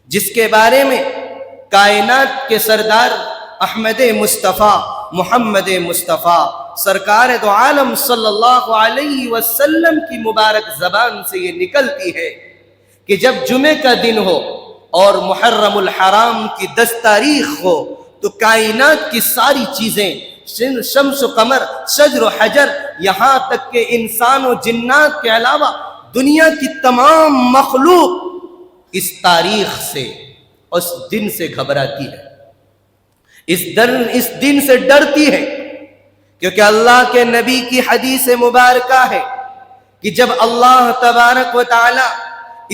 جس کے بارے میں کائنات کے سردار احمد مصطفیٰ محمد مصطفیٰ سرکار دو عالم صلی اللہ علیہ وسلم کی مبارک زبان سے یہ نکلتی ہے کہ جب جمعے کا دن ہو اور محرم الحرام کی 10 تاریخ ہو تو کائنات کی ساری چیزیں شمس و قمر شجر و حجر یہاں تک کہ انسان و جنات کے علاوہ دنیا کی تمام مخلوق اس تاریخ سے اس دن سے گھبراتی ہے، اس دن سے ڈرتی ہے، کیونکہ اللہ کے نبی کی حدیث مبارکہ ہے کہ جب اللہ تبارک و تعالی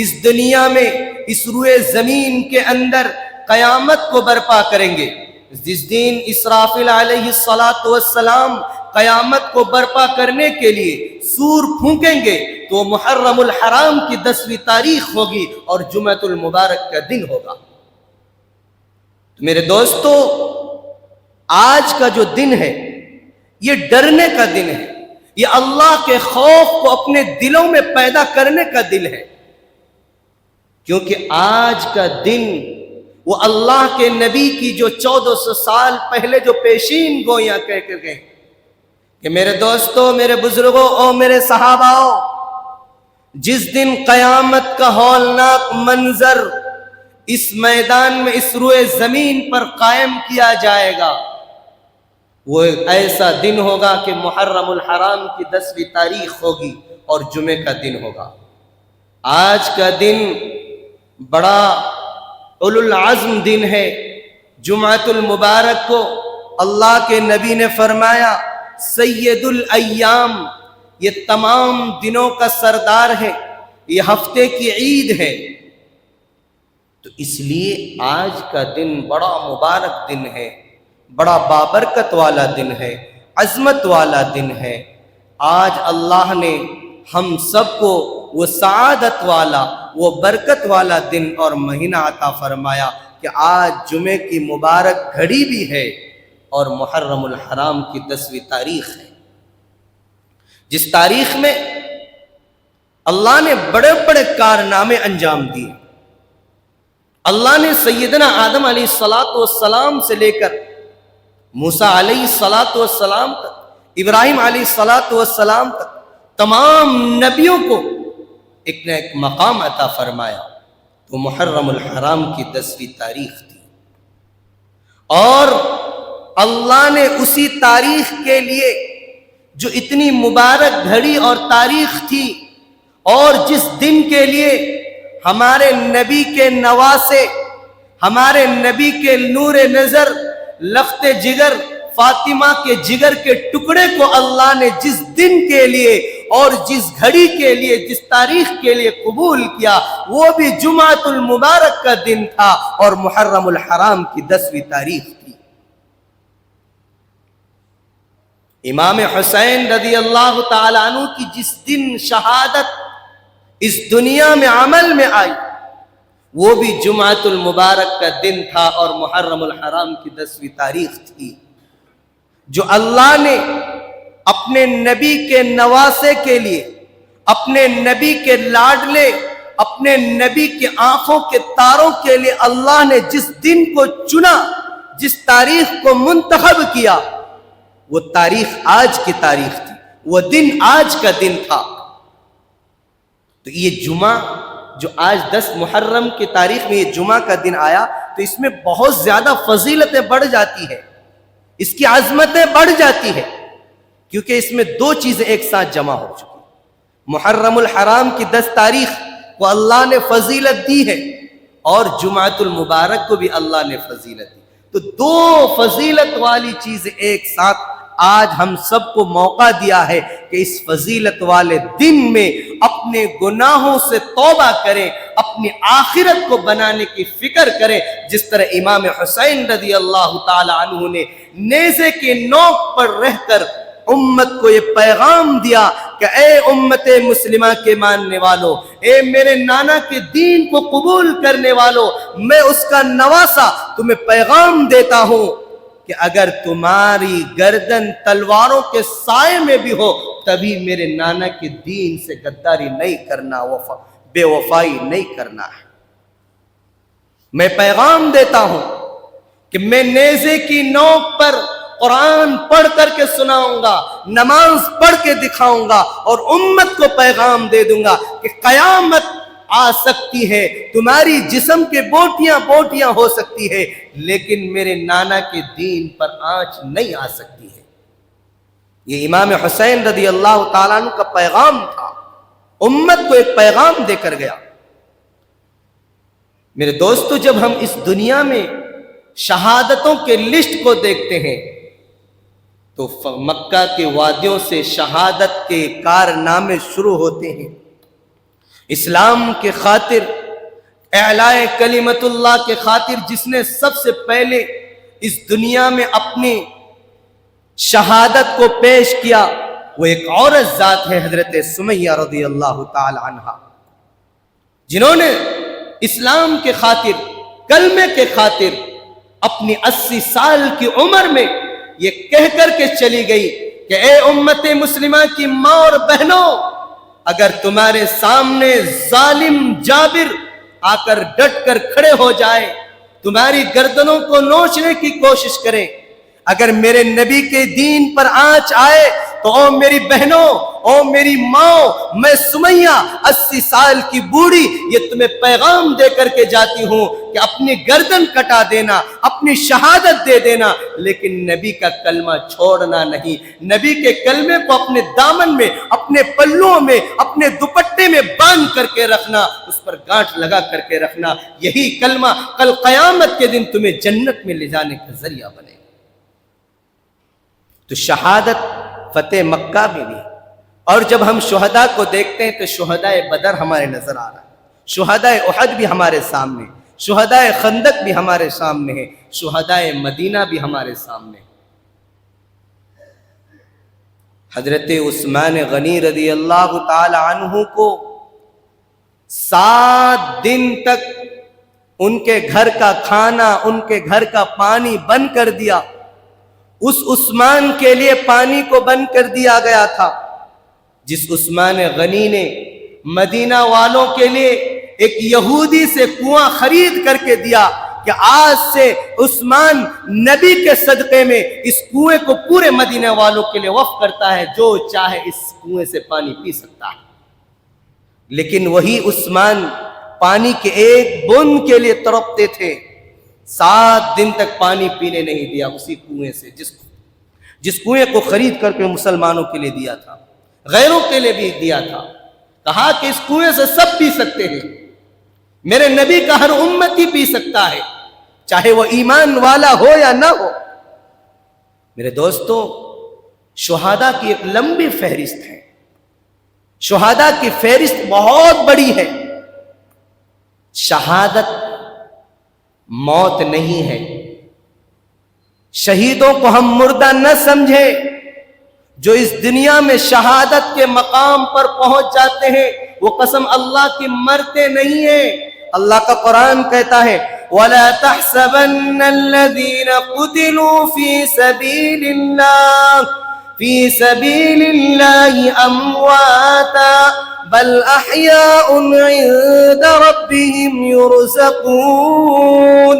اس دنیا میں اس روئے زمین کے اندر قیامت کو برپا کریں گے، جس دن اسرافیل علیہ السلام قیامت کو برپا کرنے کے لیے سور پھونکیں گے تو محرم الحرام کی 10ویں تاریخ ہوگی اور جمعۃ المبارک کا دن ہوگا۔ تو میرے دوستو، آج کا جو دن ہے یہ ڈرنے کا دن ہے، یہ اللہ کے خوف کو اپنے دلوں میں پیدا کرنے کا دن ہے، کیونکہ آج کا دن وہ اللہ کے نبی کی جو 1400 سال پہلے جو پیشین گویاں کہہ کر گئے کہ میرے دوستو، میرے بزرگوں اور میرے صحاباؤ، جس دن قیامت کا ہولناک منظر اس میدان میں اس روئے زمین پر قائم کیا جائے گا، وہ ایسا دن ہوگا کہ محرم الحرام کی 10ویں تاریخ ہوگی اور جمعے کا دن ہوگا۔ آج کا دن بڑا اولو العزم دن ہے۔ جمعۃ المبارک کو اللہ کے نبی نے فرمایا سید الایام، یہ تمام دنوں کا سردار ہے، یہ ہفتے کی عید ہے۔ تو اس لیے آج کا دن بڑا مبارک دن ہے، بڑا بابرکت والا دن ہے، عظمت والا دن ہے۔ آج اللہ نے ہم سب کو وہ سعادت والا، وہ برکت والا دن اور مہینہ عطا فرمایا کہ آج جمعے کی مبارک گھڑی بھی ہے اور محرم الحرام کی 10ویں تاریخ ہے، جس تاریخ میں اللہ نے بڑے بڑے کارنامے انجام دیے۔ اللہ نے سیدنا آدم علیہ السلام سے لے کر موسیٰ علیہ السلام تک، ابراہیم علیہ السلام تک تمام نبیوں کو ایک نہ ایک مقام عطا فرمایا، تو محرم الحرام کی 10ویں تاریخ تھی، اور اللہ نے اسی تاریخ کے لیے جو اتنی مبارک گھڑی اور تاریخ تھی، اور جس دن کے لیے ہمارے نبی کے نواسے، ہمارے نبی کے نور نظر، لخت جگر فاطمہ کے جگر کے ٹکڑے کو اللہ نے جس دن کے لیے اور جس گھڑی کے لیے، جس تاریخ کے لیے قبول کیا، وہ بھی جمعۃ المبارک کا دن تھا اور محرم الحرام کی 10ویں تاریخ تھی۔ امام حسین رضی اللہ تعالیٰ عنہ کی جس دن شہادت اس دنیا میں عمل میں آئی، وہ بھی جمعۃ المبارک کا دن تھا اور محرم الحرام کی 10ویں تاریخ تھی، جو اللہ نے اپنے نبی کے نواسے کے لیے، اپنے نبی کے لاڈلے، اپنے نبی کے آنکھوں کے تاروں کے لیے اللہ نے جس دن کو چنا، جس تاریخ کو منتخب کیا، وہ تاریخ آج کی تاریخ تھی، وہ دن آج کا دن تھا۔ تو یہ جمعہ جو آج 10 محرم کی تاریخ میں یہ جمعہ کا دن آیا، تو اس میں بہت زیادہ فضیلتیں بڑھ جاتی ہے، اس کی عظمتیں بڑھ جاتی ہے، کیونکہ اس میں 2 چیزیں ایک ساتھ جمع ہو چکی۔ محرم الحرام کی 10 تاریخ کو اللہ نے فضیلت دی ہے اور جمعۃ المبارک کو بھی اللہ نے فضیلت دی، تو 2 فضیلت والی چیزیں ایک ساتھ آج ہم سب کو موقع دیا ہے کہ اس فضیلت والے دن میں اپنے گناہوں سے توبہ کریں، اپنی آخرت کو بنانے کی فکر کریں، جس طرح امام حسین رضی اللہ تعالی عنہ نے نیزے کے نوک پر رہ کر امت کو یہ پیغام دیا کہ اے امت مسلمہ کے ماننے والو، اے میرے نانا کے دین کو قبول کرنے والو، میں اس کا نواسا تمہیں پیغام دیتا ہوں کہ اگر تمہاری گردن تلواروں کے سائے میں بھی ہو تبھی میرے نانا کے دین سے غداری نہیں کرنا، بے وفائی نہیں کرنا ہے۔ میں پیغام دیتا ہوں کہ میں نیزے کی نوک پر قرآن پڑھ کر کے سناؤں گا، نماز پڑھ کے دکھاؤں گا، اور امت کو پیغام دے دوں گا کہ قیامت آ سکتی ہے، تمہاری جسم کے بوٹیاں بوٹیاں ہو سکتی ہے، لیکن میرے نانا کے دین پر آنچ نہیں آ سکتی ہے۔ یہ امام حسین رضی اللہ تعالیٰ عنہ کا پیغام تھا، امت کو ایک پیغام دے کر گیا۔ میرے دوستو، جب ہم اس دنیا میں شہادتوں کے لسٹ کو دیکھتے ہیں تو مکہ کے وادیوں سے شہادت کے کارنامے شروع ہوتے ہیں۔ اسلام کے خاطر، اعلاء کلمت اللہ کے خاطر جس نے سب سے پہلے اس دنیا میں اپنی شہادت کو پیش کیا، وہ ایک عورت ذات ہے، حضرت سمیہ رضی اللہ تعالی عنہا، جنہوں نے اسلام کے خاطر، کلمے کے خاطر اپنی 80 سال کی عمر میں یہ کہہ کر کے چلی گئی کہ اے امت مسلمہ کی ماں اور بہنوں، اگر تمہارے سامنے ظالم جابر آ کر ڈٹ کر کھڑے ہو جائے، تمہاری گردنوں کو نوچنے کی کوشش کرے، اگر میرے نبی کے دین پر آنچ آئے تو او میری بہنوں، او میری ماں، میں سمیہ 80 سال کی بوڑھی یہ تمہیں پیغام دے کر کے جاتی ہوں کہ اپنی گردن کٹا دینا، اپنی شہادت دے دینا، لیکن نبی کا کلمہ چھوڑنا نہیں۔ نبی کے کلمے کو اپنے دامن میں، اپنے پلوں میں، اپنے دوپٹے میں باندھ کر کے رکھنا، اس پر گانٹھ لگا کر کے رکھنا۔ یہی کلمہ کل قیامت کے دن تمہیں جنت میں لے جانے کا ذریعہ بنے۔ تو شہادت فتح مکہ میں بھی، اور جب ہم شہداء کو دیکھتے ہیں تو شہداء بدر ہمارے نظر آ رہا ہے، شہداء احد بھی ہمارے سامنے، شہداء خندق بھی ہمارے سامنے ہے، شہداء مدینہ بھی ہمارے سامنے۔ حضرت عثمان غنی رضی اللہ تعالی عنہ کو 7 دن تک ان کے گھر کا کھانا، ان کے گھر کا پانی بند کر دیا۔ اس عثمان کے لیے پانی کو بند کر دیا گیا تھا جس عثمان غنی نے مدینہ والوں کے لیے ایک یہودی سے کنواں خرید کر کے دیا کہ آج سے عثمان نبی کے صدقے میں اس کنویں کو پورے مدینہ والوں کے لیے وقف کرتا ہے، جو چاہے اس کنویں سے پانی پی سکتا ہے۔ لیکن وہی عثمان پانی کے ایک بوند کے لیے تڑپتے تھے، 7 دن تک پانی پینے نہیں دیا اسی کنویں سے، جس کنویں کو خرید کر کے مسلمانوں کے لیے دیا تھا، غیروں کے لیے بھی دیا تھا۔ کہا کہ اس کنویں سے سب پی سکتے ہیں، میرے نبی کا ہر امتی پی سکتا ہے، چاہے وہ ایمان والا ہو یا نہ ہو۔ میرے دوستو، شہداء کی ایک لمبی فہرست ہے، شہداء کی فہرست بہت بڑی ہے۔ شہادت موت نہیں ہے، شہیدوں کو ہم مردہ نہ سمجھیں، جو اس دنیا میں شہادت کے مقام پر پہنچ جاتے ہیں وہ قسم اللہ کی مرتے نہیں ہیں۔ اللہ کا قرآن کہتا ہے وَلَا تَحْسَبَنَّ الَّذِينَ قُتِلُوا فِي سَبِيلِ اللَّهِ أَمْوَاتًا بل احیاء عند ربهم یرزقون۔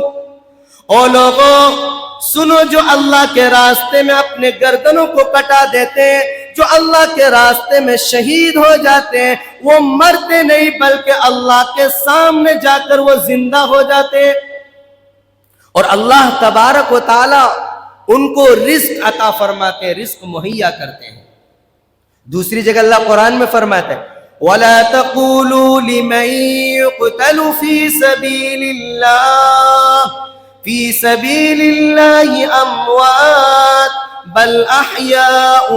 او لوگوں سنو، جو اللہ کے راستے میں اپنے گردنوں کو کٹا دیتے ہیں، جو اللہ کے راستے میں شہید ہو جاتے ہیں، وہ مرتے نہیں بلکہ اللہ کے سامنے جا کر وہ زندہ ہو جاتے ہیں، اور اللہ تبارک و تعالی ان کو رزق عطا فرماتے ہیں، رزق مہیا کرتے ہیں۔ دوسری جگہ اللہ قرآن میں فرماتا ہے وَلَا تَقُولُوا لِمَن يُقْتَلُ فِي سَبِيلِ اللَّهِ أَمْوَاتٌ بَلْ أَحْيَاءٌ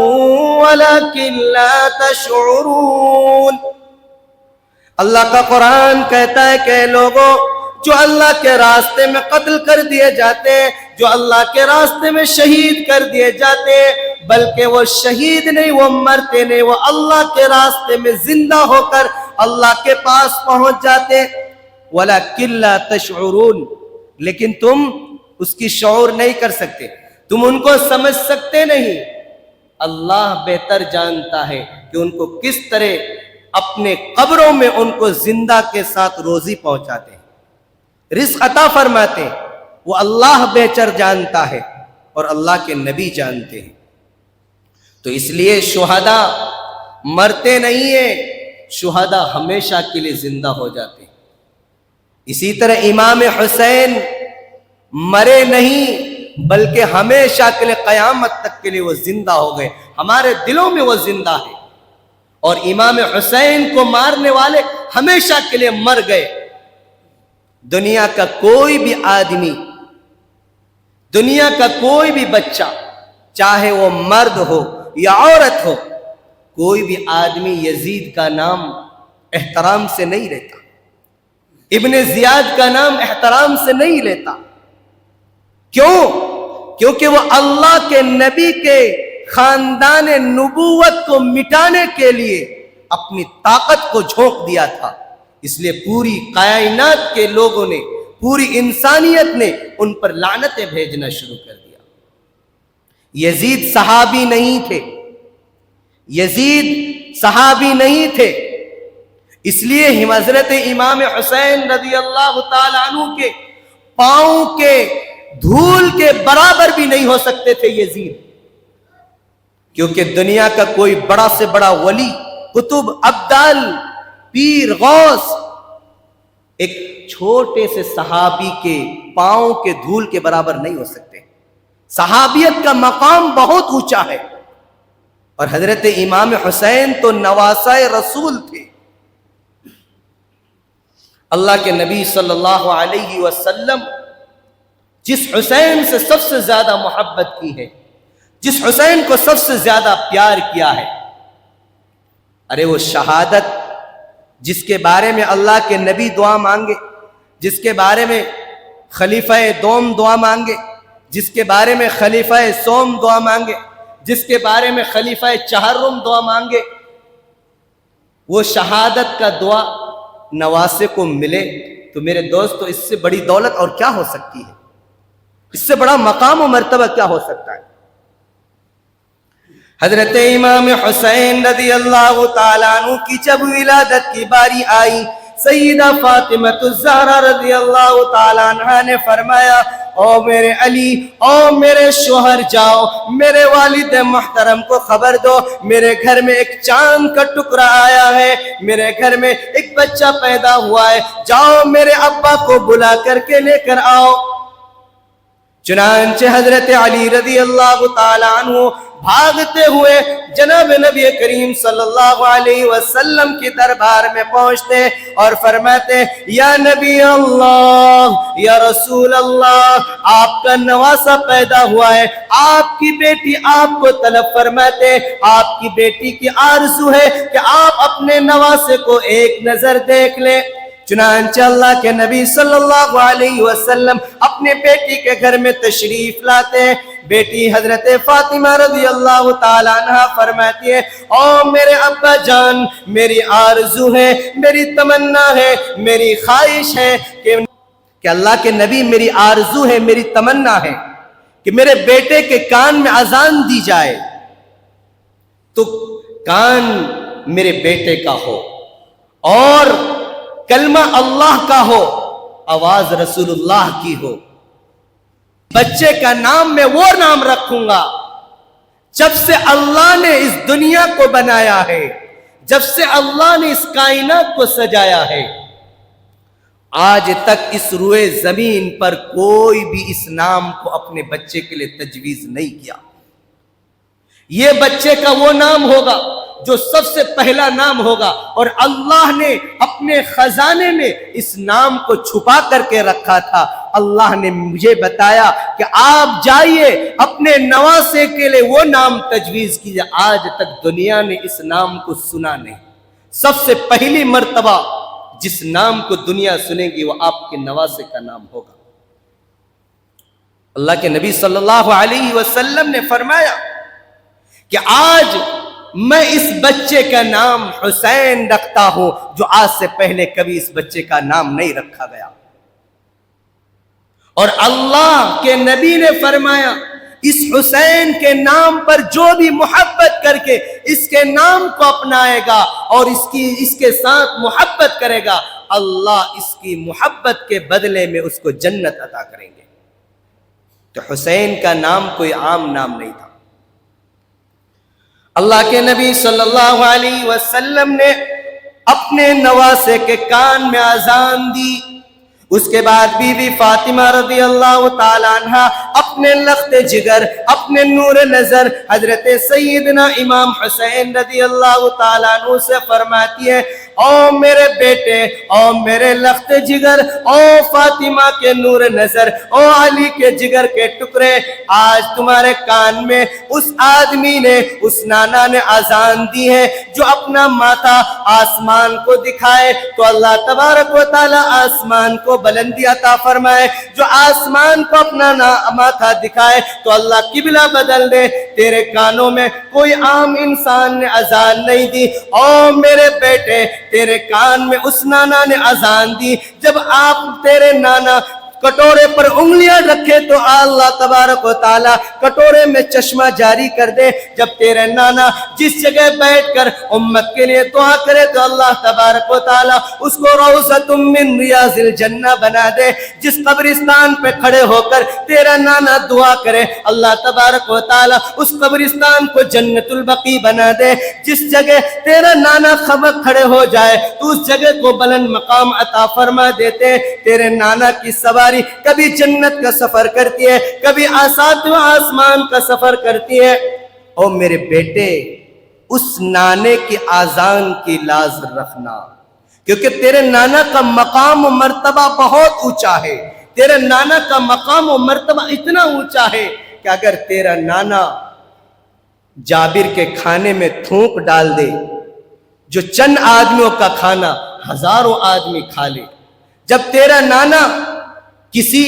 وَلَكِنْ لَا تَشْعُرُونَ۔ اللہ کا قرآن کہتا ہے کہ لوگوں، جو اللہ کے راستے میں قتل کر دیے جاتے ہیں، جو اللہ کے راستے میں شہید کر دیے جاتے ہیں، بلکہ وہ شہید نہیں، وہ مرتے نہیں، وہ اللہ کے راستے میں زندہ ہو کر اللہ کے پاس پہنچ جاتے ہیں۔ وَلَكِنْ لَا تَشْعُرُونَ، لیکن تم اس کی شعور نہیں کر سکتے، تم ان کو سمجھ سکتے نہیں۔ اللہ بہتر جانتا ہے کہ ان کو کس طرح اپنے قبروں میں ان کو زندہ کے ساتھ روزی پہنچاتے ہیں۔ رزق عطا فرماتے ہیں وہ اللہ بہتر جانتا ہے اور اللہ کے نبی جانتے ہیں۔ تو اس لیے شہداء مرتے نہیں ہیں، شہداء ہمیشہ کے لیے زندہ ہو جاتے ہیں۔ اسی طرح امام حسین مرے نہیں بلکہ ہمیشہ کے لیے قیامت تک کے لیے وہ زندہ ہو گئے، ہمارے دلوں میں وہ زندہ ہے۔ اور امام حسین کو مارنے والے ہمیشہ کے لیے مر گئے۔ دنیا کا کوئی بھی آدمی، دنیا کا کوئی بھی بچہ، چاہے وہ مرد ہو یا عورت ہو، کوئی بھی آدمی یزید کا نام احترام سے نہیں لیتا، ابن زیاد کا نام احترام سے نہیں لیتا۔ کیوں؟ کیونکہ وہ اللہ کے نبی کے خاندان نبوت کو مٹانے کے لیے اپنی طاقت کو جھونک دیا تھا۔ اس لیے پوری کائنات کے لوگوں نے، پوری انسانیت نے ان پر لعنتیں بھیجنا شروع کر دیا۔ یزید صحابی نہیں تھے، یزید صحابی نہیں تھے، اس لیے حضرت امام حسین رضی اللہ تعالی عنہ کے پاؤں کے دھول کے برابر بھی نہیں ہو سکتے تھے یزید، کیونکہ دنیا کا کوئی بڑا سے بڑا ولی، قطب، ابدال، پیر، غوث ایک چھوٹے سے صحابی کے پاؤں کے دھول کے برابر نہیں ہو سکتے۔ صحابیت کا مقام بہت اونچا ہے، اور حضرت امام حسین تو نواسہ رسول تھے۔ اللہ کے نبی صلی اللہ علیہ وسلم جس حسین سے سب سے زیادہ محبت کی ہے، جس حسین کو سب سے زیادہ پیار کیا ہے، ارے وہ شہادت جس کے بارے میں اللہ کے نبی دعا مانگے، جس کے بارے میں خلیفہ دوم دعا مانگے، جس کے بارے میں خلیفہ سوم دعا مانگے، جس کے بارے میں خلیفہ چہرم دعا مانگے، وہ شہادت کا دعا نواسے کو ملے تو میرے دوستو اس سے بڑی دولت اور کیا ہو سکتی ہے؟ اس سے بڑا مقام و مرتبہ کیا ہو سکتا ہے؟ حضرت امام حسین رضی اللہ تعالیٰ عنہ کی جب ولادت کی باری آئی، سیدہ فاطمہ الزہرا رضی اللہ تعالیٰ عنہ نے فرمایا، او میرے علی، او میرے شوہر، جاؤ میرے والد محترم کو خبر دو، میرے گھر میں ایک چاند کا ٹکڑا آیا ہے، میرے گھر میں ایک بچہ پیدا ہوا ہے، جاؤ میرے ابا کو بلا کر کے لے کر آؤ۔ چنانچہ حضرت علی رضی اللہ تعالیٰ عنہ بھاگتے ہوئے جناب نبی کریم صلی اللہ علیہ وسلم کی دربار میں پہنچتے اور فرماتے، یا نبی اللہ، یا رسول اللہ، آپ کا نواسہ پیدا ہوا ہے، آپ کی بیٹی آپ کو طلب فرماتے، آپ کی بیٹی کی آرزو ہے کہ آپ اپنے نواسے کو ایک نظر دیکھ لیں۔ چنانچہ اللہ کے نبی صلی اللہ علیہ وسلم اپنے بیٹی کے گھر میں تشریف لاتے ہیں۔ بیٹی حضرت فاطمہ رضی اللہ تعالیٰ عنہ فرماتی ہے، او میرے ابا جان، میری آرزو ہے، میری تمنا ہے، میری خواہش ہے کہ اللہ کے نبی، میری آرزو ہے، میری تمنا ہے کہ میرے بیٹے کے کان میں اذان دی جائے تو کان میرے بیٹے کا ہو اور کلمہ اللہ کا ہو، آواز رسول اللہ کی ہو۔ بچے کا نام میں وہ نام رکھوں گا جب سے اللہ نے اس دنیا کو بنایا ہے، جب سے اللہ نے اس کائنات کو سجایا ہے۔ آج تک اس روئے زمین پر کوئی بھی اس نام کو اپنے بچے کے لیے تجویز نہیں کیا۔ یہ بچے کا وہ نام ہوگا جو سب سے پہلا نام ہوگا، اور اللہ نے اپنے خزانے میں اس نام کو چھپا کر کے رکھا تھا۔ اللہ نے مجھے بتایا کہ آپ جائیے اپنے نواسے کے لیے وہ نام تجویز کیجیے۔ آج تک دنیا نے اس نام کو سنا نہیں۔ سب سے پہلی مرتبہ جس نام کو دنیا سنے گی وہ آپ کے نواسے کا نام ہوگا۔ اللہ کے نبی صلی اللہ علیہ وسلم نے فرمایا کہ آج میں اس بچے کا نام حسین رکھتا ہوں، جو آج سے پہلے کبھی اس بچے کا نام نہیں رکھا گیا۔ اور اللہ کے نبی نے فرمایا، اس حسین کے نام پر جو بھی محبت کر کے اس کے نام کو اپنائے گا اور اس کے ساتھ محبت کرے گا، اللہ اس کی محبت کے بدلے میں اس کو جنت عطا کریں گے۔ تو حسین کا نام کوئی عام نام نہیں تھا۔ اللہ کے نبی صلی اللہ علیہ وسلم نے اپنے نواسے کے کان میں اذان دی، اس کے بعد بی بی فاطمہ رضی اللہ تعالی عنہ اپنے لخت جگر، اپنے نور نظر حضرت سیدنا امام حسین رضی اللہ تعالی عنہ سے فرماتی ہے، او میرے بیٹے، او میرے لخت جگر، او فاطمہ کے نور نظر، او علی کے جگر کے ٹکڑے، آج تمہارے کان میں اس آدمی نے، اس نانا نے اذان دی ہے جو اپنا ماتھا آسمان کو دکھائے تو اللہ تبارک و تعالی آسمان کو بلندی عطا فرمائے، جو آسمان کو اپنا ماتھا دکھائے تو اللہ قبلہ بدل دے۔ تیرے کانوں میں کوئی عام انسان نے اذان نہیں دی، او میرے بیٹے تیرے کان میں اس نانا نے اذان دی۔ جب آپ تیرے نانا کٹورے پر انگلیاں رکھے تو اللہ تبارک و تعالیٰ کٹورے میں چشمہ جاری کر دے۔ جب تیرے نانا جس جگہ بیٹھ کر امت کے لیے دعا کرے تو اللہ تبارک و تعالیٰ اس کو روضۃ من ریاض الجنہ بنا دے۔ جس قبرستان پہ کھڑے ہو کر تیرا نانا دعا کرے اللہ تبارک و تعالیٰ اس قبرستان کو جنت البقیع بنا دے۔ جس جگہ تیرا نانا کھڑے ہو جائے تو اس جگہ کو بلند مقام عطا فرما دیتے۔ تیرے نانا کی سواری کبھی جنت کا سفر کرتی ہے، کبھی ساتواں آسمان کا سفر کرتی ہے۔ او میرے بیٹے اس نانے کی اذان کی لاز رکھنا، کیونکہ تیرے نانا کا مقام و مرتبہ بہت اونچا ہے۔ تیرے نانا کا مقام و مرتبہ اتنا اونچا ہے کہ اگر تیرا نانا جابر کے کھانے میں تھوک ڈال دے، جو چند آدمیوں کا کھانا ہزاروں آدمی کھا لے، جب تیرا نانا کسی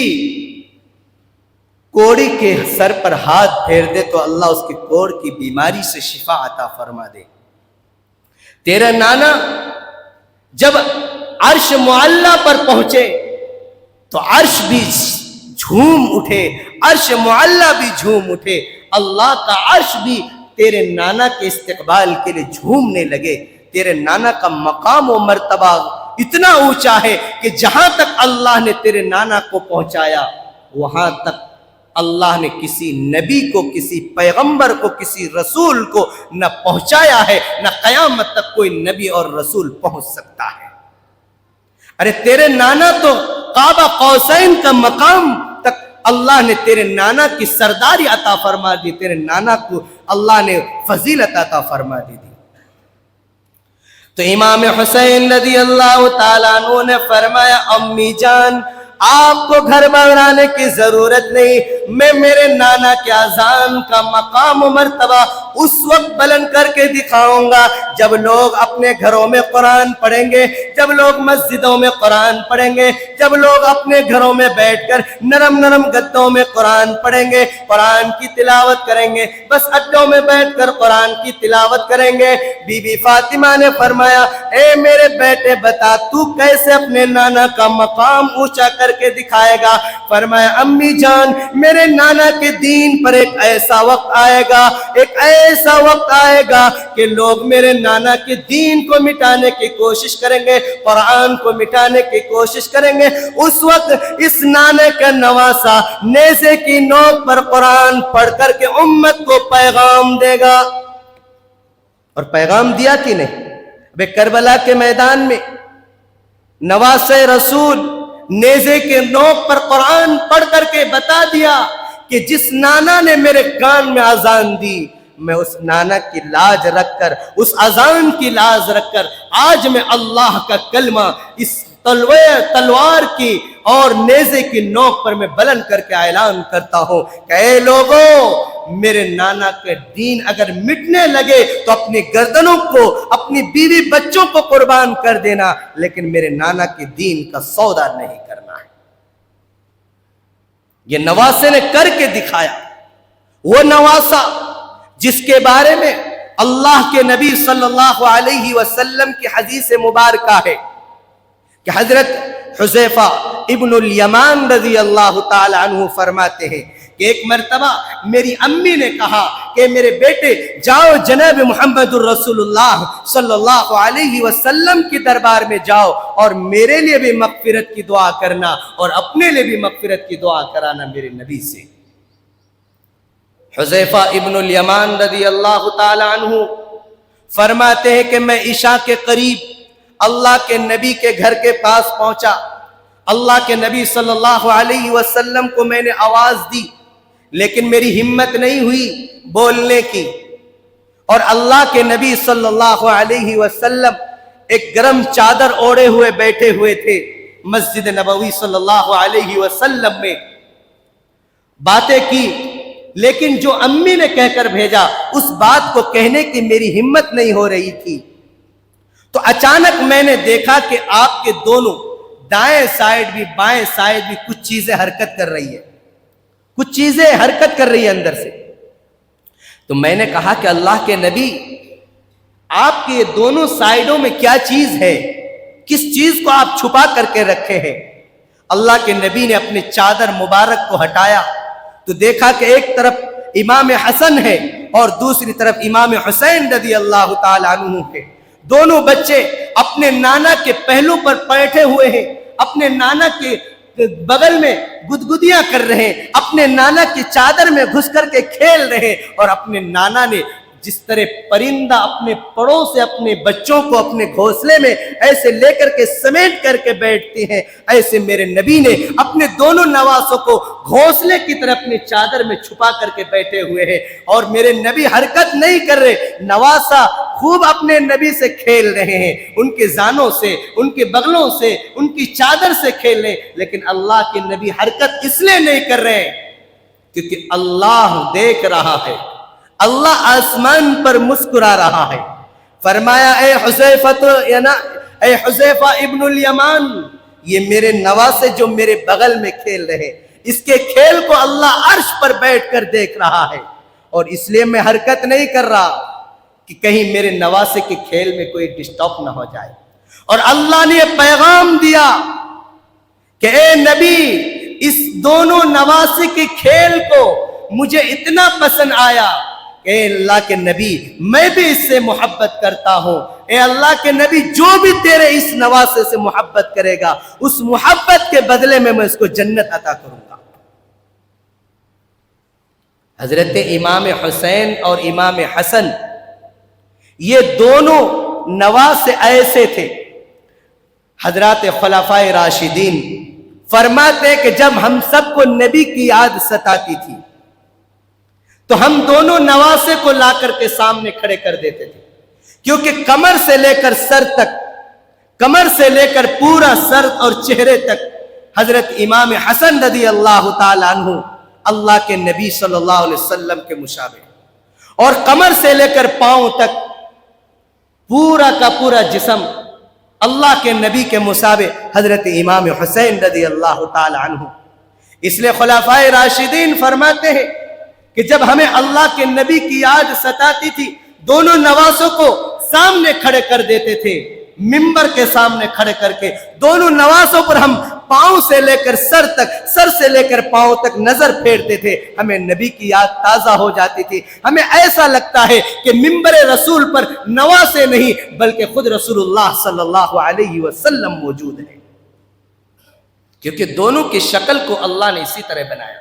کوڑی کے سر پر ہاتھ پھیر دے تو اللہ اس کی کوڑ کی بیماری سے شفا عطا فرما دے۔ تیرا نانا جب عرش معلیٰ پر پہنچے تو عرش بھی جھوم اٹھے، عرش معلیٰ بھی جھوم اٹھے، اللہ کا عرش بھی تیرے نانا کے استقبال کے لیے جھومنے لگے۔ تیرے نانا کا مقام و مرتبہ اتنا اونچا ہے کہ جہاں تک اللہ نے تیرے نانا کو پہنچایا وہاں تک اللہ نے کسی نبی کو، کسی پیغمبر کو، کسی رسول کو نہ پہنچایا ہے، نہ قیامت تک کوئی نبی اور رسول پہنچ سکتا ہے۔ ارے تیرے نانا تو قاب قوسین کا مقام تک اللہ نے تیرے نانا کی سرداری عطا فرما دی، تیرے نانا کو اللہ نے فضیلت عطا فرما دی۔ تو امام حسین رضی اللہ تعالیٰ عنہ نے فرمایا، امی جان آپ کو گھر بنانے کی ضرورت نہیں، میں میرے نانا کے اذان کا مقام و مرتبہ اس وقت بلند کر کے دکھاؤں گا جب لوگ اپنے گھروں میں قرآن پڑھیں گے، جب لوگ مسجدوں میں قرآن پڑھیں گے، جب لوگ اپنے گھروں میں بیٹھ کر نرم نرم گدوں میں قرآن پڑھیں گے، قرآن کی تلاوت کریں گے، بس اڈوں میں بیٹھ کر قرآن کی تلاوت کریں گے۔ بی بی فاطمہ نے فرمایا، اے میرے بیٹے بتا تو کیسے اپنے نانا کا مقام اونچا کر کے دکھائے گا؟ فرمایا، امی جان میرے نانا کے دین پر ایک ایسا وقت آئے گا، ایک ایسا وقت آئے گا کہ لوگ میرے نانا کے دین کو مٹانے کی کوشش کریں گے، قرآن کو مٹانے کی کوشش کریں گے۔ اس وقت اس نانے کا نواسا نیزے کی نوک پر قرآن پڑھ کر کے امت کو پیغام دے گا۔ اور پیغام دیا کہ نہیں؟ بے کربلا کے میدان میں نواسے رسول نیزے کے نوک پر قرآن پڑھ کر کے بتا دیا کہ جس نانا نے میرے کان میں اذان دی، میں اس نانا کی لاج رکھ کر، اس اذان کی لاج رکھ کر آج میں اللہ کا کلمہ اس تلوار کی اور نیزے کی نوک پر میں بلند کر کے اعلان کرتا ہوں کہ اے لوگوں، میرے نانا کے دین اگر مٹنے لگے تو اپنی گردنوں کو، اپنی بیوی بچوں کو قربان کر دینا، لیکن میرے نانا کے دین کا سودا نہیں کرنا ہے۔ یہ نواسے نے کر کے دکھایا، وہ نواسا جس کے بارے میں اللہ کے نبی صلی اللہ علیہ وسلم کی حدیث مبارکہ ہے کہ حضرت حذیفہ ابن الیمان رضی اللہ تعالی عنہ فرماتے ہیں کہ ایک مرتبہ میری امی نے کہا کہ میرے بیٹے جاؤ جناب محمد الرسول اللہ صلی اللہ علیہ وسلم کی دربار میں جاؤ اور میرے لیے بھی مغفرت کی دعا کرنا اور اپنے لیے بھی مغفرت کی دعا کرانا میرے نبی سے۔ حذیفہ ابن الیمان رضی اللہ تعالی عنہ فرماتے ہیں کہ میں عشاء کے قریب اللہ کے نبی کے گھر کے پاس پہنچا، اللہ کے نبی صلی اللہ علیہ وسلم کو میں نے آواز دی لیکن میری ہمت نہیں ہوئی بولنے کی، اور اللہ کے نبی صلی اللہ علیہ وسلم ایک گرم چادر اوڑے ہوئے بیٹھے ہوئے تھے مسجد نبوی صلی اللہ علیہ وسلم میں۔ باتیں کی لیکن جو امی نے کہہ کر بھیجا اس بات کو کہنے کی میری ہمت نہیں ہو رہی تھی، تو اچانک میں نے دیکھا کہ آپ کے دونوں دائیں سائیڈ بھی بائیں سائیڈ بھی کچھ چیزیں حرکت کر رہی ہے، کچھ چیزیں حرکت کر رہی ہے اندر سے۔ تو میں نے کہا کہ اللہ کے نبی آپ کے دونوں سائیڈوں میں کیا چیز ہے، کس چیز کو آپ چھپا کر کے رکھے ہیں؟ اللہ کے نبی نے اپنے چادر مبارک کو ہٹایا تو دیکھا کہ ایک طرف امام حسن ہے اور دوسری طرف امام حسین رضی اللہ تعالی عنہ ہے۔ دونوں بچے اپنے نانا کے پہلو پر بیٹھے ہوئے ہیں، اپنے نانا کے بغل میں گدگدیاں کر رہے ہیں، اپنے نانا کی چادر میں گھس کر کے کھیل رہے ہیں، اور اپنے نانا نے جس طرح پرندہ اپنے پڑوں سے اپنے بچوں کو اپنے گھونسلے میں ایسے لے کر کے سمیٹ کر کے بیٹھتے ہیں، ایسے میرے نبی نے اپنے دونوں نواسوں کو گھونسلے کی طرح اپنی چادر میں چھپا کر کے بیٹھے ہوئے ہیں، اور میرے نبی حرکت نہیں کر رہے، نواسا خوب اپنے نبی سے کھیل رہے ہیں، ان کے زانوں سے، ان کے بغلوں سے، ان کی چادر سے کھیل رہے ہیں، لیکن اللہ کے نبی حرکت اس لیے نہیں کر رہے کیونکہ اللہ دیکھ رہا ہے، اللہ آسمان پر مسکرا رہا ہے۔ فرمایا اے حذیفہ ابن الیمان، یہ میرے نواسے جو میرے بغل میں کھیل رہے، اس کے کھیل کو اللہ عرش پر بیٹھ کر دیکھ رہا ہے، اور اس لیے میں حرکت نہیں کر رہا کہ کہیں میرے نواسے کے کھیل میں کوئی ڈسٹرب نہ ہو جائے۔ اور اللہ نے یہ پیغام دیا کہ اے نبی، اس دونوں نواسے کے کھیل کو مجھے اتنا پسند آیا، اے اللہ کے نبی میں بھی اس سے محبت کرتا ہوں، اے اللہ کے نبی جو بھی تیرے اس نواسے سے محبت کرے گا اس محبت کے بدلے میں اس کو جنت عطا کروں گا۔ حضرت امام حسین اور امام حسن یہ دونوں نواسے ایسے تھے، حضرات خلفائے راشدین فرماتے ہیں کہ جب ہم سب کو نبی کی یاد ستاتی تھی تو ہم دونوں نواسے کو لا کر کے سامنے کھڑے کر دیتے تھے، کیونکہ کمر سے لے کر سر تک، کمر سے لے کر پورا سر اور چہرے تک حضرت امام حسن رضی اللہ تعالی عنہ اللہ کے نبی صلی اللہ علیہ وسلم کے مشابہ، اور کمر سے لے کر پاؤں تک پورا کا پورا جسم اللہ کے نبی کے مشابہ حضرت امام حسین رضی اللہ تعالی عنہ۔ اس لیے خلفائے راشدین فرماتے ہیں کہ جب ہمیں اللہ کے نبی کی یاد ستاتی تھی دونوں نواسوں کو سامنے کھڑے کر دیتے تھے، منبر کے سامنے کھڑے کر کے دونوں نواسوں پر ہم پاؤں سے لے کر سر تک، سر سے لے کر پاؤں تک نظر پھیرتے تھے، ہمیں نبی کی یاد تازہ ہو جاتی تھی، ہمیں ایسا لگتا ہے کہ منبر رسول پر نواسے نہیں بلکہ خود رسول اللہ صلی اللہ علیہ وسلم موجود ہے، کیونکہ دونوں کی شکل کو اللہ نے اسی طرح بنایا،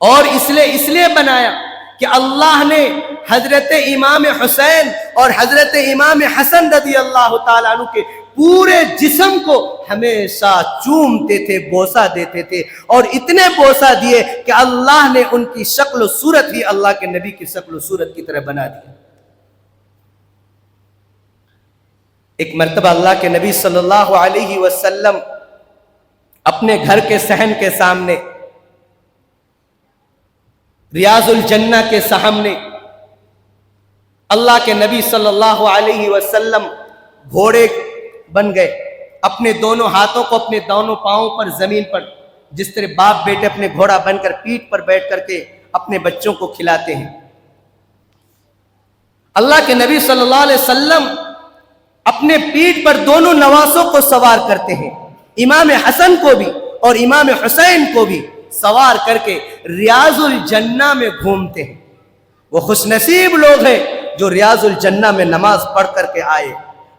اور اس لیے بنایا کہ اللہ نے حضرت امام حسین اور حضرت امام حسن رضی اللہ تعالیٰ عنہ کے پورے جسم کو ہمیشہ چومتے تھے، بوسہ دیتے تھے، اور اتنے بوسہ دیے کہ اللہ نے ان کی شکل و صورت ہی اللہ کے نبی کی شکل و صورت کی طرح بنا دی۔ ایک مرتبہ اللہ کے نبی صلی اللہ علیہ وسلم اپنے گھر کے صحن کے سامنے، ریاض الجنہ کے سامنے، اللہ کے نبی صلی اللہ علیہ وسلم گھوڑے بن گئے، اپنے دونوں ہاتھوں کو اپنے دونوں پاؤں پر زمین پر، جس طرح باپ بیٹے اپنے گھوڑا بن کر پیٹھ پر بیٹھ کر کے اپنے بچوں کو کھلاتے ہیں، اللہ کے نبی صلی اللہ علیہ وسلم اپنے پیٹھ پر دونوں نواسوں کو سوار کرتے ہیں، امام حسن کو بھی اور امام حسین کو بھی سوار کر کے ریاض الجنہ میں گھومتے ہیں۔ وہ خوش نصیب لوگ ہیں جو ریاض الجنہ میں نماز پڑھ کر کے آئے۔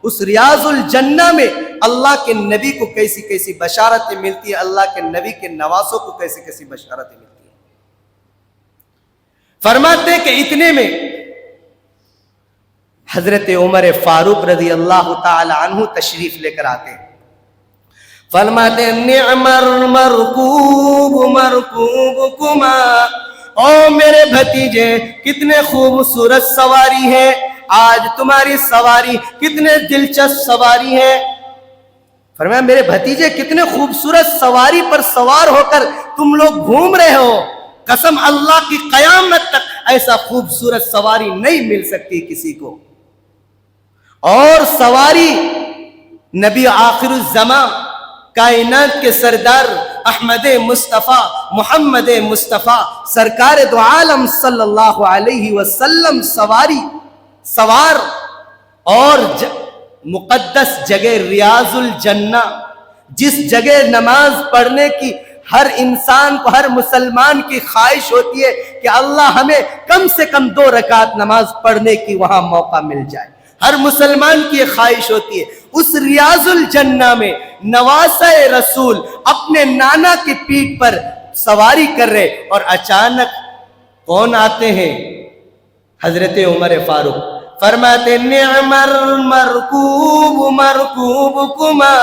اس ریاض الجنہ میں اللہ کے نبی کو کیسی کیسی بشارتیں ملتی ہیں، اللہ کے نبی کے نواسوں کو کیسی کیسی بشارتیں ملتی ہیں۔ فرماتے کہ اتنے میں حضرت عمر فاروق رضی اللہ تعالی عنہ تشریف لے کر آتے ہیں۔ فرماتے نعم المرکوب مرکوبکما، او میرے بھتیجے کتنے خوبصورت سواری ہے، آج تمہاری سواری کتنے دلچسپ سواری ہے۔ فرمایا میرے بھتیجے کتنے خوبصورت سواری پر سوار ہو کر تم لوگ گھوم رہے ہو، قسم اللہ کی قیامت تک ایسا خوبصورت سواری نہیں مل سکتی کسی کو۔ اور سواری نبی آخر الزمان کائنات کے سردار احمد مصطفیٰ محمد مصطفیٰ سرکار دو عالم صلی اللہ علیہ وسلم سوار اور مقدس جگہ ریاض الجنہ، جس جگہ نماز پڑھنے کی ہر انسان کو، ہر مسلمان کی خواہش ہوتی ہے کہ اللہ ہمیں کم سے کم 2 رکعت نماز پڑھنے کی وہاں موقع مل جائے، ہر مسلمان کی خواہش ہوتی ہے۔ اس ریاض الجنہ میں نواسہ رسول اپنے نانا کی پیٹھ پر سواری کر رہے، اور اچانک کون آتے ہیں؟ حضرت عمر فاروق۔ فرماتے نعم المرکوب مرکوبکما،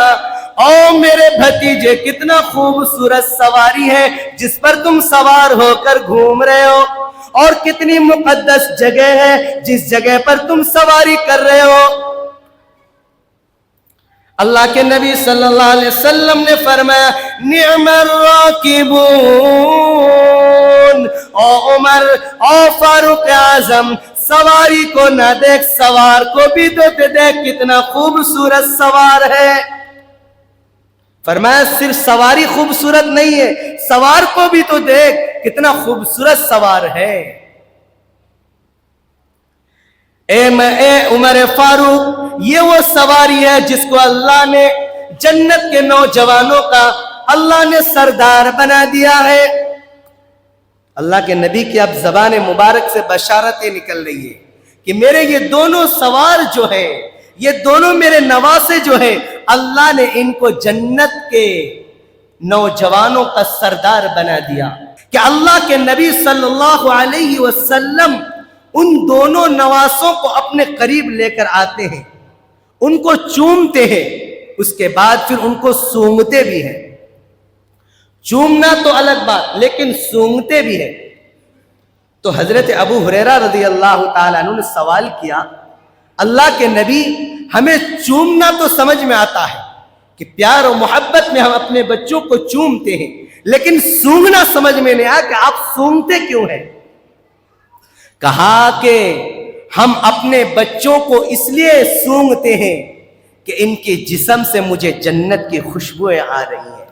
او میرے بھتیجے کتنا خوبصورت سواری ہے جس پر تم سوار ہو کر گھوم رہے ہو، اور کتنی مقدس جگہ ہے جس جگہ پر تم سواری کر رہے ہو۔ اللہ کے نبی صلی اللہ علیہ وسلم نے فرمایا نعم الراکبون، او عمر او فاروق اعظم سواری کو نہ دیکھ، سوار کو بھی تو دیکھ کتنا خوبصورت سوار ہے۔ فرمایا صرف سواری خوبصورت نہیں ہے، سوار کو بھی تو دیکھ کتنا خوبصورت سوار ہے۔ اے عمر فاروق، یہ وہ سواری ہے جس کو اللہ نے جنت کے نوجوانوں کا اللہ نے سردار بنا دیا ہے۔ اللہ کے نبی کی اب زبان مبارک سے بشارتیں نکل رہی ہے کہ میرے یہ دونوں سوار جو ہیں، یہ دونوں میرے نواسے جو ہیں، اللہ نے ان کو جنت کے نوجوانوں کا سردار بنا دیا۔ کہ اللہ کے نبی صلی اللہ علیہ وسلم ان دونوں نواسوں کو اپنے قریب لے کر آتے ہیں، ان کو چومتے ہیں، اس کے بعد پھر ان کو سونگتے بھی ہیں۔ چومنا تو الگ بات، لیکن سونگتے بھی ہیں۔ تو حضرت ابو ہریرہ رضی اللہ تعالیٰ عنہ نے سوال کیا، اللہ کے نبی ہمیں چومنا تو سمجھ میں آتا ہے کہ پیار و محبت میں ہم اپنے بچوں کو چومتے ہیں، لیکن سونگنا سمجھ میں نہیں آیا کہ آپ سونگتے کیوں ہیں؟ کہا کہ ہم اپنے بچوں کو اس لیے سونگتے ہیں کہ ان کے جسم سے مجھے جنت کی خوشبوئیں آ رہی ہیں،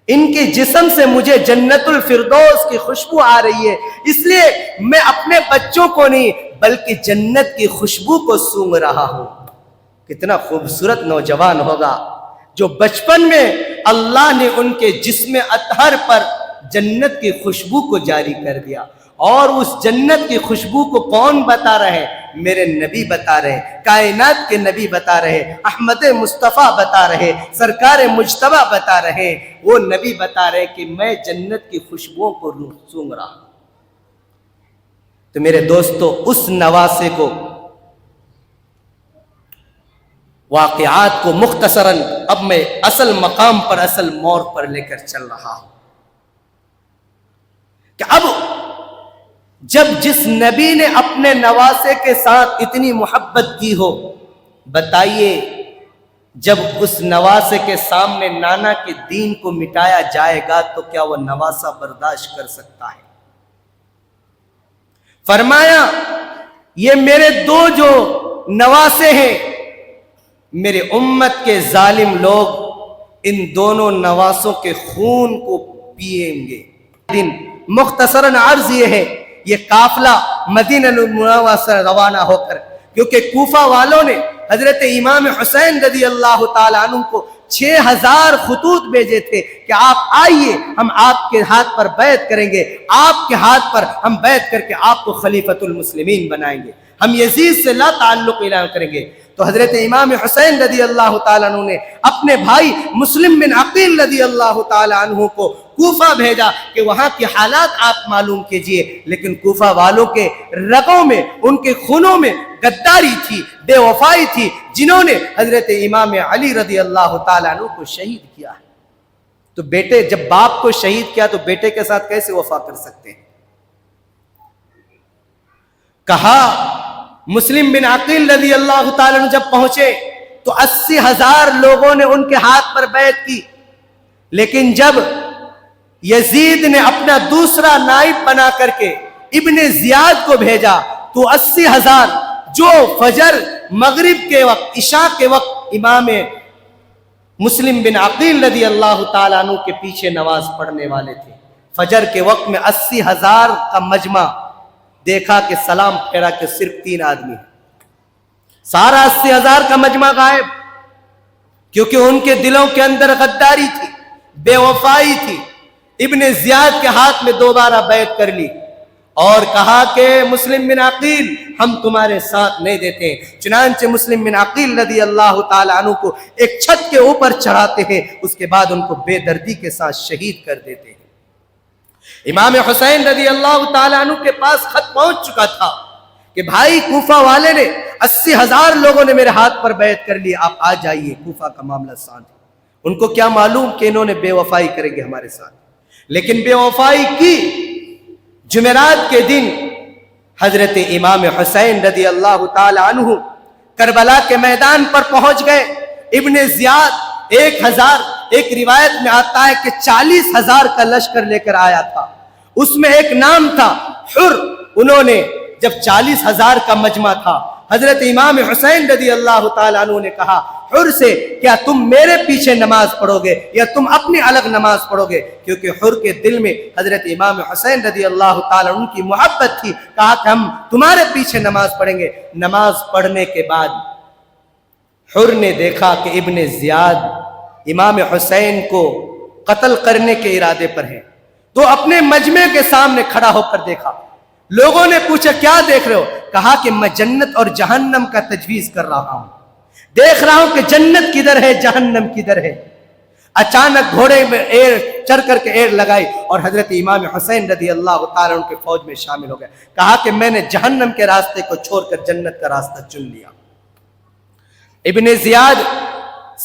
ان کے جسم سے مجھے جنت الفردوس کی خوشبو آ رہی ہے، اس لیے میں اپنے بچوں کو نہیں بلکہ جنت کی خوشبو کو سونگ رہا ہوں۔ کتنا خوبصورت نوجوان ہوگا جو بچپن میں اللہ نے ان کے جسم اطہر پر جنت کی خوشبو کو جاری کر دیا، اور اس جنت کی خوشبو کو کون بتا رہے ہیں؟ میرے نبی بتا رہے ہیں، کائنات کے نبی بتا رہے ہیں، احمد مصطفیٰ بتا رہے ہیں، سرکار مجتبیٰ بتا رہے ہیں، وہ نبی بتا رہے ہیں کہ میں جنت کی خوشبوؤں کو سونگ رہا ہوں۔ تو میرے دوستو، اس نواسے کو، واقعات کو مختصراً اب میں اصل مقام پر، اصل موڑ پر لے کر چل رہا ہوں کہ اب جب جس نبی نے اپنے نواسے کے ساتھ اتنی محبت کی ہو، بتائیے جب اس نواسے کے سامنے نانا کے دین کو مٹایا جائے گا تو کیا وہ نواسا برداشت کر سکتا ہے؟ فرمایا یہ میرے دو جو نواسے ہیں، میرے امت کے ظالم لوگ ان دونوں نواسوں کے خون کو پیئیں گے۔ دن مختصراً عرض یہ ہے، یہ قافلہ مدینہ المنورہ سے روانہ ہو کر، کیونکہ کوفہ والوں نے حضرت امام حسین رضی اللہ تعالیٰ عنہ کو 6000 خطوط بھیجے تھے کہ آپ آئیے، ہم آپ کے ہاتھ پر بیعت کریں گے، آپ کے ہاتھ پر ہم بیعت کر کے آپ کو خلیفۃ المسلمین بنائیں گے، ہم یزید سے لا تعلق اعلان کریں گے۔ تو حضرت امام حسین رضی اللہ تعالیٰ عنہ نے اپنے بھائی مسلم بن عقیل رضی اللہ تعالیٰ عنہ کو کوفہ بھیجا کہ وہاں کی حالات آپ معلوم کیجئے، لیکن کوفہ والوں کے رگوں میں، ان کے خونوں میں غداری تھی، بے وفائی تھی، جنہوں نے حضرت امام علی رضی اللہ تعالیٰ عنہ کو شہید کیا۔ تو بیٹے جب باپ کو شہید کیا تو بیٹے کے ساتھ کیسے وفا کر سکتے ہیں؟ کہا مسلم بن عقیل رضی اللہ تعالیٰ عنہ جب پہنچے تو 80,000 لوگوں نے ان کے ہاتھ پر بیعت کی، لیکن جب یزید نے اپنا دوسرا نائب بنا کر کے ابن زیاد کو بھیجا تو 80,000 جو فجر مغرب کے وقت عشاء کے وقت امام مسلم بن عقیل رضی اللہ تعالیٰ عنہ کے پیچھے نماز پڑھنے والے تھے، فجر کے وقت میں 80,000 کا مجمع دیکھا کہ سلام پھیرا کہ صرف 3 آدمی ہیں، سارا 80,000 کا مجمع غائب، کیونکہ ان کے دلوں کے اندر غداری تھی، بے وفائی تھی۔ ابن زیاد کے ہاتھ میں دوبارہ بیعت کر لی اور کہا کہ مسلم بن عقیل ہم تمہارے ساتھ نہیں دیتے ہیں۔ چنانچہ مسلم بن عقیل رضی اللہ تعالیٰ عنہ کو ایک چھت کے اوپر چڑھاتے ہیں، اس کے بعد ان کو بے دردی کے ساتھ شہید کر دیتے ہیں۔ امام حسین رضی اللہ تعالیٰ عنہ کے پاس خط پہنچ چکا تھا کہ بھائی کوفہ والے نے 80,000 لوگوں نے میرے ہاتھ پر بیعت کر لی، آپ آ جائیے، کوفہ کا معاملہ سان ہے۔ ان کو کیا معلوم کہ انہوں نے بے وفائی کریں گے ہمارے ساتھ، لیکن بے وفائی کی۔ جمعرات کے دن حضرت امام حسین رضی اللہ تعالی عنہ کربلا کے میدان پر پہنچ گئے۔ ابن زیاد 1,000، ایک روایت میں آتا ہے کہ 40,000 کا لشکر لے کر آیا تھا، اس میں ایک نام تھا حر۔ انہوں نے جب 40,000 کا مجمع تھا، حضرت امام حسین رضی اللہ تعالیٰ عنہ نے کہا حر سے کیا تم میرے پیچھے نماز پڑھو گے یا تم اپنی الگ نماز پڑھو گے؟ کیونکہ حر کے دل میں حضرت امام حسین رضی اللہ تعالیٰ عنہ کی محبت تھی۔ کہا کہ ہم تمہارے پیچھے نماز پڑھیں گے۔ نماز پڑھنے کے بعد حر نے دیکھا کہ ابن زیاد امام حسین کو قتل کرنے کے ارادے پر ہے، تو اپنے مجمع کے سامنے کھڑا ہو کر دیکھا۔ لوگوں نے پوچھا کیا دیکھ رہے ہو؟ کہا کہ میں جنت اور جہنم کا تجویز کر رہا ہوں، دیکھ رہا ہوں کہ جنت کدھر ہے، جہنم کدھر ہے۔ اچانک گھوڑے میں چڑھ کر کے ایڑ لگائی اور حضرت امام حسین رضی اللہ تعالیٰ عنہ کے فوج میں شامل ہو گئے۔ کہا کہ میں نے جہنم کے راستے کو چھوڑ کر جنت کا راستہ چن لیا۔ ابن زیاد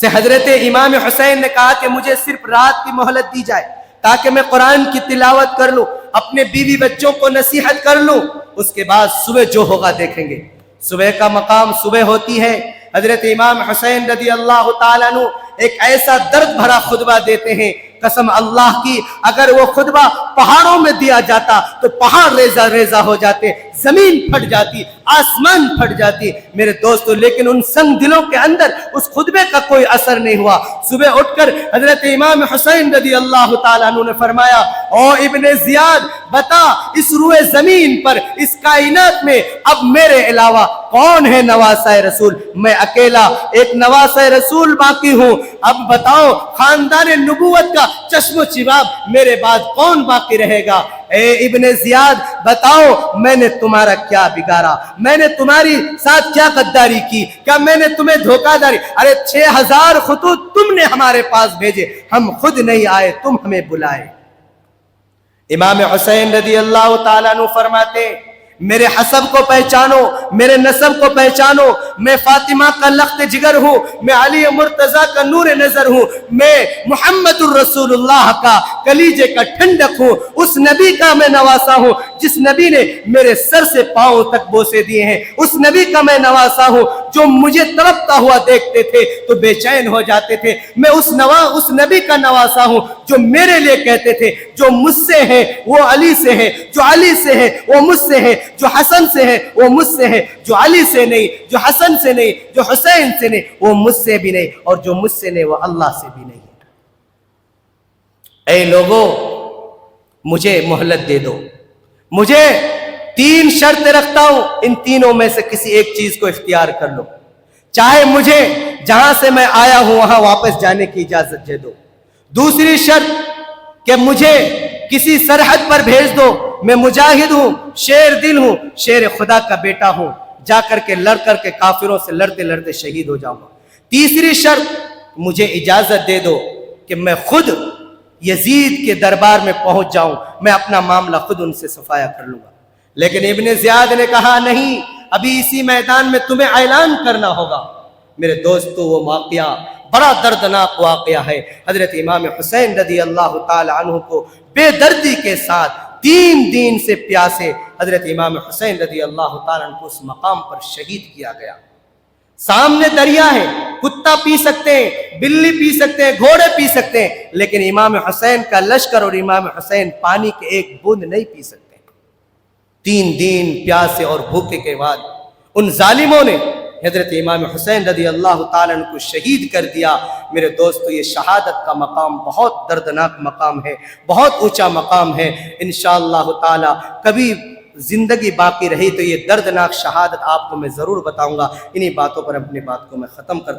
سے حضرت امام حسین نے کہا کہ مجھے صرف رات کی مہلت دی جائے تاکہ میں قرآن کی تلاوت کر لوں، اپنے بیوی بچوں کو نصیحت کر لوں، اس کے بعد صبح جو ہوگا دیکھیں گے۔ صبح کا مقام صبح ہوتی ہے۔ حضرت امام حسین رضی اللہ تعالیٰ عنہ ایک ایسا درد بھرا خطبہ دیتے ہیں، قسم اللہ کی اگر وہ خطبہ پہاڑوں میں دیا جاتا تو پہاڑ ریزہ ریزہ ہو جاتے، زمین پھٹ جاتی، آسمان پھٹ جاتی میرے دوستو، لیکن ان سنگ دلوں کے اندر اس خطبے کا کوئی اثر نہیں ہوا۔ صبح اٹھ کر حضرت امام حسین رضی اللہ تعالیٰ عنہ نے فرمایا او ابن زیاد بتا اس روئے زمین پر، اس کائنات میں اب میرے علاوہ کون ہے نواسہ رسول؟ میں اکیلا ایک نواسہ رسول باقی ہوں، اب بتاؤ خاندان نبوت کا چشم و چراغ میرے بعد کون باقی رہے گا؟ اے ابن زیاد بتاؤ میں نے تمہارا کیا بگاڑا، میں نے تمہاری ساتھ کیا غداری کی، کیا میں نے تمہیں دھوکہ داری؟ ارے 6,000 خطوط تم نے ہمارے پاس بھیجے، ہم خود نہیں آئے، تم ہمیں بلائے۔ امام حسین رضی اللہ تعالیٰ عنہ فرماتے میرے حسب کو پہچانو، میرے نسب کو پہچانو، میں فاطمہ کا لخت جگر ہوں، میں علی مرتضیٰ کا نور نظر ہوں، میں محمد الرسول اللہ کا کلیجے کا ٹھنڈک ہوں، اس نبی کا میں نواسا ہوں جس نبی نے میرے سر سے پاؤں تک بوسے دیے ہیں، اس نبی کا میں نواسا ہوں جو مجھے تڑپتا ہوا دیکھتے تھے تو بے چین ہو جاتے تھے، میں اس نبی کا نواسا ہوں جو میرے لیے کہتے تھے جو مجھ سے ہے وہ علی سے ہے، جو علی سے ہے وہ مجھ سے ہے، جو حسن سے ہے وہ مجھ سے ہے، جو علی سے نہیں، جو حسن سے نہیں، جو حسین سے نہیں وہ مجھ سے بھی نہیں، اور جو مجھ سے نہیں وہ اللہ سے بھی نہیں۔ اے لوگوں مجھے مہلت دے دو، مجھے 3 شرط رکھتا ہوں، ان تینوں میں سے کسی ایک چیز کو اختیار کر لو۔ چاہے مجھے جہاں سے میں آیا ہوں وہاں واپس جانے کی اجازت دے دو. دوسری شرط کہ مجھے کسی سرحد پر بھیج دو، میں مجاہد ہوں، شیر دل ہوں، شیر خدا کا بیٹا ہوں، جا کر کے لڑ کر کے کافروں سے لڑتے لڑتے شہید ہو جاؤں گا. تیسری شرط مجھے اجازت دے دو کہ میں خود یزید کے دربار میں پہنچ جاؤں، میں اپنا معاملہ خود ان سے صفایا کر لوں گا. لیکن ابن زیاد نے کہا نہیں، ابھی اسی میدان میں تمہیں اعلان کرنا ہوگا. میرے دوستو وہ واقعہ بڑا دردناک واقعہ ہے. حضرت امام حسین رضی اللہ تعالی عنہ کو بے دردی کے ساتھ 3 دن سے پیاسے حضرت امام حسین رضی اللہ تعالی عنہ کو اس مقام پر شہید کیا گیا. سامنے دریا ہے، کتا پی سکتے ہیں، بلی پی سکتے ہیں، گھوڑے پی سکتے ہیں، لیکن امام حسین کا لشکر اور امام حسین پانی کے ایک بوند نہیں پی سکتے. 3 دن پیاسے اور بھوکے کے بعد ان ظالموں نے حضرت امام حسین رضی اللہ تعالیٰ عنہ کو شہید کر دیا. میرے دوستو یہ شہادت کا مقام بہت دردناک مقام ہے، بہت اونچا مقام ہے. انشاءاللہ تعالیٰ کبھی زندگی باقی رہی تو یہ دردناک شہادت آپ کو میں ضرور بتاؤں گا. انہی باتوں پر اپنی بات کو میں ختم کرتا ہوں.